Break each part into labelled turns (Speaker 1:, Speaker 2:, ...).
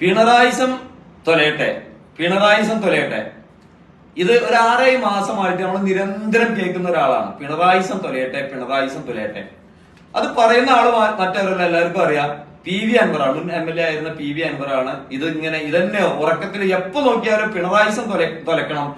Speaker 1: പിണറായിസം തൊലയട്ടെ. ഇത് ഒരു 6 മാസമായിട്ട് നമ്മൾ നിരന്തരം കേൾക്കുന്ന ഒരാളാണ്. പിണറായിസം തൊലയട്ടെ. അത് പറയുന്ന ആള് മറ്റവരല്ല, എല്ലാവർക്കും അറിയാം. PV അൻവറാണ്, മുൻ MLA ആയിരുന്ന PV അൻവറാണ്. ഇതന്നെ ഉറക്കത്തിൽ എപ്പോ നോക്കിയാലും പിണറായിസം തൊലക്കണം.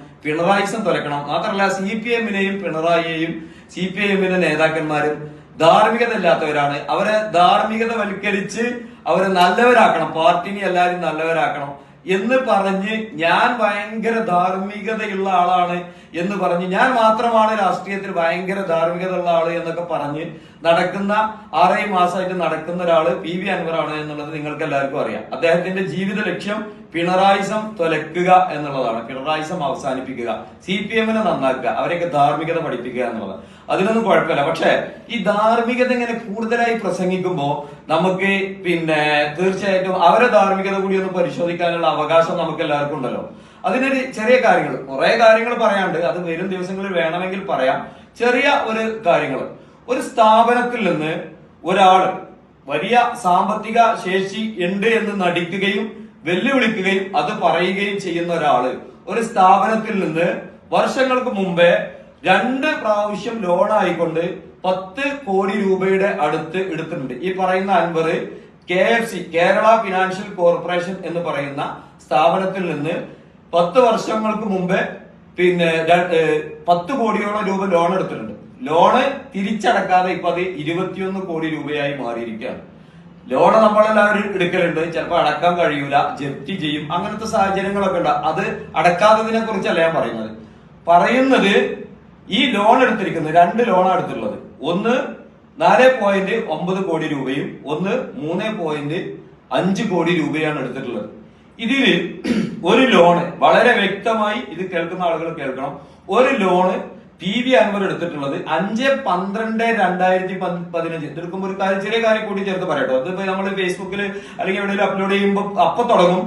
Speaker 1: മാത്രമല്ല CPM-നെയും പിണറായിയെയും CPM-ന്റെ നേതാക്കന്മാരും ധാർമ്മികത ഇല്ലാത്തവരാണ്. അവരെ ധാർമ്മികത വൽക്കരിച്ച് അവരെ നല്ലവരാക്കണം, പാർട്ടിനെ എല്ലാവരും നല്ലവരാക്കണം എന്ന് പറഞ്ഞ് ഞാൻ ഭയങ്കര ധാർമ്മികതയുള്ള ആളാണ് എന്ന് പറഞ്ഞ് ഞാൻ മാത്രമാണ് രാഷ്ട്രീയത്തിൽ ഭയങ്കര ധാർമ്മികത ഉള്ള ആള് എന്നൊക്കെ പറഞ്ഞ് നടക്കുന്ന 6 മാസമായിട്ട് നടക്കുന്ന ഒരാള് PV അൻവറാണ് എന്നുള്ളത് നിങ്ങൾക്ക് എല്ലാവർക്കും അറിയാം. അദ്ദേഹത്തിന്റെ ജീവിത ലക്ഷ്യം പിണറായിസം തൊലക്കുക എന്നുള്ളതാണ്, പിണറായിസം അവസാനിപ്പിക്കുക, CPM-നെ നന്നാക്കുക, അവരെയൊക്കെ ധാർമ്മികത പഠിപ്പിക്കുക എന്നുള്ളത്. അതിനൊന്നും കുഴപ്പമില്ല. പക്ഷെ ഈ ധാർമ്മികത ഇങ്ങനെ കൂടുതലായി പ്രസംഗിക്കുമ്പോ നമുക്ക് തീർച്ചയായിട്ടും അവരെ ധാർമ്മികത കൂടി ഒന്ന് പരിശോധിക്കാനുള്ള അവകാശം നമുക്ക് എല്ലാവർക്കും ഉണ്ടല്ലോ. അതിനൊരു ചെറിയ കാര്യങ്ങൾ, കുറെ കാര്യങ്ങൾ പറയാണ്ട്, അത് വരും ദിവസങ്ങളിൽ വേണമെങ്കിൽ പറയാം. ചെറിയ ഒരു കാര്യങ്ങൾ, ഒരു സ്ഥാപനത്തിൽ നിന്ന് ഒരാള് വലിയ സാമ്പത്തിക ശേഷി ഉണ്ട് എന്ന് നടിക്കുകയും വെല്ലുവിളിക്കുകയും അത് പറയുകയും ചെയ്യുന്ന ഒരാള് ഒരു സ്ഥാപനത്തിൽ നിന്ന് വർഷങ്ങൾക്ക് മുമ്പേ 2 പ്രാവശ്യം ലോൺ ആയിക്കൊണ്ട് 10 കോടി രൂപയുടെ അടുത്ത് എടുത്തിട്ടുണ്ട്. ഈ പറയുന്ന Anwar KFC, Kerala Financial Corporation എന്ന് പറയുന്ന സ്ഥാപനത്തിൽ നിന്ന് 10 വർഷങ്ങൾക്ക് മുമ്പേ 10 കോടിയോളം രൂപ ലോൺ എടുത്തിട്ടുണ്ട്. ലോണ് തിരിച്ചടക്കാതെ ഇപ്പൊ അത് 21 കോടി രൂപയായി മാറിയിരിക്കുകയാണ്. ലോണ് നമ്മളെല്ലാവരും എടുക്കലുണ്ട്, ചിലപ്പോൾ അടക്കാൻ കഴിയൂല, ജപ്തി ചെയ്യും, അങ്ങനത്തെ സാഹചര്യങ്ങളൊക്കെ ഉണ്ട്. അത് അടക്കാത്തതിനെ കുറിച്ചല്ല ഞാൻ പറയുന്നത് ഈ ലോൺ എടുത്തിരിക്കുന്നത് 2 ലോണാണ് എടുത്തിട്ടുള്ളത്. ഒന്ന് 4.9 കോടി രൂപയും ഒന്ന് 3.5 കോടി രൂപയാണ് എടുത്തിട്ടുള്ളത്. ഇതില് ഒരു ലോണ് വളരെ വ്യക്തമായി ഇത് കേൾക്കുന്ന ആളുകൾ കേൾക്കണം. ഒരു ലോണ് PV അൻവർ എടുത്തിട്ടുള്ളത് 5/12/2015. എടുക്കുമ്പോൾ ഒരു ചെറിയ കാര്യം കൂടി ചേർത്ത് പറയട്ടോ. അതിപ്പോ നമ്മൾ ഫേസ്ബുക്കിൽ അല്ലെങ്കിൽ എവിടെയെങ്കിലും അപ്ലോഡ് ചെയ്യുമ്പോൾ അപ്പൊ തുടങ്ങും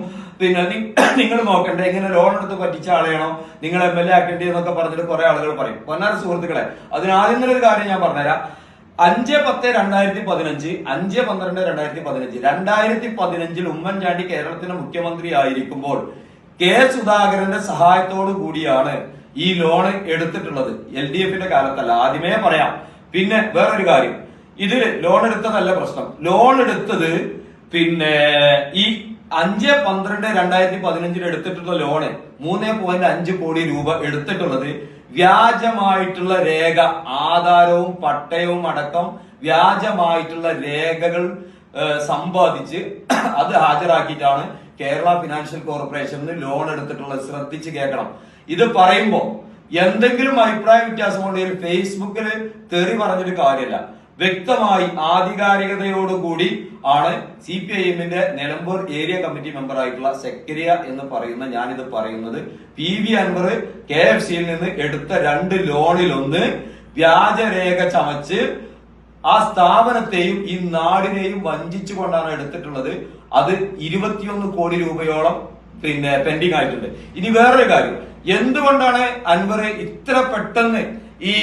Speaker 1: നിങ്ങൾ നോക്കണ്ടേ എങ്ങനെ ലോൺ എടുത്ത് പറ്റിച്ച ആളെയാണോ നിങ്ങൾ MLA ആക്കേണ്ടി എന്നൊക്കെ പറഞ്ഞിട്ട് കുറെ ആളുകൾ പറയും. പൊന്നാര സുഹൃത്തുക്കളെ, അതിനാദ്യം ഒരു കാര്യം ഞാൻ പറഞ്ഞുതരാം. 5/10/2015, 5/12/2015, 2015 ഉമ്മൻചാണ്ടി കേരളത്തിന്റെ മുഖ്യമന്ത്രി ആയിരിക്കുമ്പോൾ K. സുധാകരന്റെ സഹായത്തോടു കൂടിയാണ് ഈ ലോൺ എടുത്തിട്ടുള്ളത്. LDF-ന്റെ കാലത്തല്ല, ആദ്യമേ പറയാം. പിന്നെ വേറൊരു കാര്യം, ഇതിൽ ലോൺ എടുത്തതല്ല പ്രശ്നം. ലോൺ എടുത്തത് ഈ 5/12/2015 എടുത്തിട്ടുള്ള ലോണ് 3.5 കോടി രൂപ എടുത്തിട്ടുള്ളത് വ്യാജമായിട്ടുള്ള രേഖ, ആധാരവും പട്ടയവും അടക്കം വ്യാജമായിട്ടുള്ള രേഖകൾ സമ്പാദിച്ച് അത് ഹാജരാക്കിയിട്ടാണ് കേരള ഫിനാൻഷ്യൽ കോർപ്പറേഷന് ലോൺ എടുത്തിട്ടുള്ളത്. ശ്രദ്ധിച്ച് കേൾക്കണം. ഇത് പറയുമ്പോ എന്തെങ്കിലും അഭിപ്രായ വ്യത്യാസം ഉണ്ടെങ്കിൽ ഫേസ്ബുക്കിൽ തെറി പറഞ്ഞൊരു കാര്യമല്ല. വ്യക്തമായി ആധികാരികതയോടുകൂടി ആണ് CPIM-ന്റെ നിലമ്പൂർ ഏരിയ കമ്മിറ്റി മെമ്പർ ആയിട്ടുള്ള സെക്കരിയ എന്ന് പറയുന്ന ഞാനിത് പറയുന്നത്. PV അൻവർ KFC-യിൽ നിന്ന് എടുത്ത 2 ലോണിലൊന്ന് വ്യാജരേഖ ചമച്ച് ആ സ്ഥാപനത്തെയും ഈ നാടിനെയും വഞ്ചിച്ചുകൊണ്ടാണ് എടുത്തിട്ടുള്ളത്. അത് 21 കോടി രൂപയോളം പെൻഡിങ് ആയിട്ടുണ്ട്. ഇനി വേറൊരു കാര്യം, എന്തുകൊണ്ടാണ് അൻവർ ഇത്ര പെട്ടെന്ന് ഈ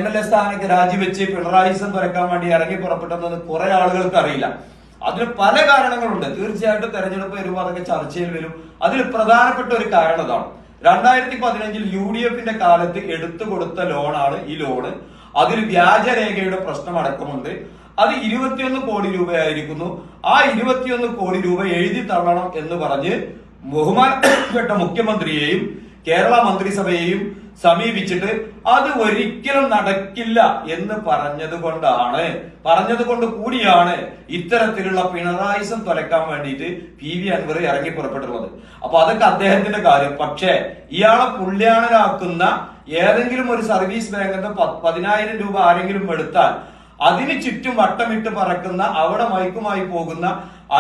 Speaker 1: MLA സ്ഥാനത്ത് രാജിവെച്ച് പിണറായിസം തുറക്കാൻ വേണ്ടി ഇറങ്ങി പുറപ്പെട്ടതെന്ന് കുറെ ആളുകൾക്ക് അറിയില്ല. അതിന് പല കാരണങ്ങളുണ്ട്. തീർച്ചയായിട്ടും തെരഞ്ഞെടുപ്പ് വരുമ്പോൾ അതൊക്കെ ചർച്ചയിൽ വരും. അതിൽ പ്രധാനപ്പെട്ട ഒരു കാരണം അതാണ്. 2015 UDF-ന്റെ കാലത്ത് എടുത്തു കൊടുത്ത ലോണാണ് ഈ ലോണ്. അതിൽ വ്യാജരേഖയുടെ പ്രശ്നം അടക്കമുണ്ട്. അത് 21 കോടി രൂപയായിരിക്കുന്നു. ആ 21 കോടി രൂപ എഴുതി തള്ളണം എന്ന് പറഞ്ഞ് ബഹുമാനപ്പെട്ട മുഖ്യമന്ത്രിയെയും കേരള മന്ത്രിസഭയെയും സമീപിച്ചിട്ട് അത് ഒരിക്കലും നടക്കില്ല എന്ന് പറഞ്ഞതുകൊണ്ട് കൂടിയാണ് ഇത്തരത്തിലുള്ള പിണറായിസം തുലക്കാൻ വേണ്ടിയിട്ട് PV അൻവർ ഇറങ്ങി പുറപ്പെട്ടുള്ളത്. അപ്പൊ അതൊക്കെ അദ്ദേഹത്തിന്റെ കാര്യം. പക്ഷേ ഇയാളെ പുള്ളിയാണലാക്കുന്ന ഏതെങ്കിലും ഒരു സർവീസ് ബാങ്കിന്റെ 10,000 രൂപ ആരെങ്കിലും എടുത്താൽ അതിന് ചുറ്റും വട്ടമിട്ട് പറക്കുന്ന അവിടെ മയക്കുമായി പോകുന്ന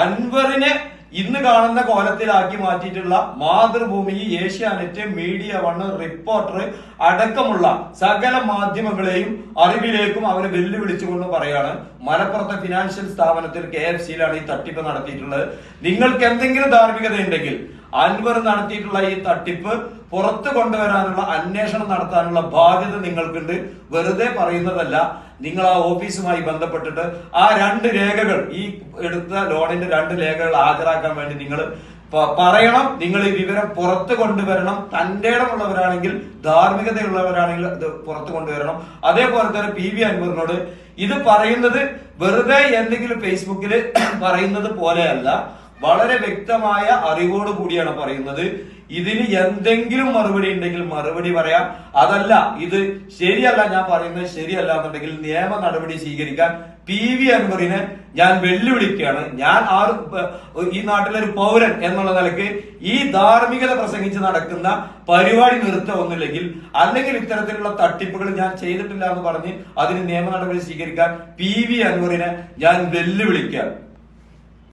Speaker 1: അൻവറിനെ ഇന്ന് കാണുന്ന കോലത്തിലാക്കി മാറ്റിയിട്ടുള്ള മാതൃഭൂമി, ഏഷ്യാനെറ്റ്, മീഡിയ വൺ, റിപ്പോർട്ടർ അടക്കമുള്ള സകല മാധ്യമങ്ങളെയും അറിവിലേക്കും അവരെ വെല്ലുവിളിച്ചുകൊണ്ട് പറയാണ് മലപ്പുറത്തെ ഫിനാൻഷ്യൽ സ്ഥാപനത്തിൽ KFC-യിലാണ് ഈ തട്ടിപ്പ് നടത്തിയിട്ടുള്ളത്. നിങ്ങൾക്ക് എന്തെങ്കിലും ധാർമ്മികത ഉണ്ടെങ്കിൽ അൻവർ നടത്തിയിട്ടുള്ള ഈ തട്ടിപ്പ് പുറത്തു കൊണ്ടുവരാനുള്ള അന്വേഷണം നടത്താനുള്ള ബാധ്യത നിങ്ങൾക്കുണ്ട്. വെറുതെ പറയുന്നതല്ല. നിങ്ങൾ ആ ഓഫീസുമായി ബന്ധപ്പെട്ടിട്ട് ആ 2 രേഖകൾ, ഈ എടുത്ത ലോണിന്റെ 2 രേഖകൾ ഹാജരാക്കാൻ വേണ്ടി നിങ്ങൾ പറയണം. നിങ്ങൾ ഈ വിവരം പുറത്തു കൊണ്ടുവരണം. തന്റെ ഇടമുള്ളവരാണെങ്കിൽ, ധാർമ്മികതയുള്ളവരാണെങ്കിൽ ഇത് പുറത്തു കൊണ്ടുവരണം. അതേപോലെ തന്നെ PV അൻവറിനോട് ഇത് പറയുന്നത് വെറുതെ എന്തെങ്കിലും ഫേസ്ബുക്കിൽ പറയുന്നത് പോലെയല്ല, വളരെ വ്യക്തമായ അറിവോട് കൂടിയാണ് പറയുന്നത്. ഇതിന് എന്തെങ്കിലും മറുപടി ഉണ്ടെങ്കിൽ മറുപടി പറയാം. അതല്ല, ഇത് ശരിയല്ല, ഞാൻ പറയുന്നത് ശരിയല്ല എന്നുണ്ടെങ്കിൽ നിയമ നടപടി സ്വീകരിക്കാൻ PV അൻവറിനെ ഞാൻ വെല്ലുവിളിക്കുകയാണ്. ഞാൻ ഈ നാട്ടിലൊരു പൗരൻ എന്നുള്ള നിലയ്ക്ക് ഈ ധാർമ്മികത പ്രസംഗിച്ച് നടക്കുന്ന പരിപാടി നിർത്തുന്നില്ലെങ്കിൽ, അല്ലെങ്കിൽ ഇത്തരത്തിലുള്ള തട്ടിപ്പുകൾ ഞാൻ ചെയ്തിട്ടില്ല എന്ന് പറഞ്ഞ് അതിന് നിയമ നടപടി സ്വീകരിക്കാൻ PV അൻവറിനെ ഞാൻ വെല്ലുവിളിക്കുകയാണ്.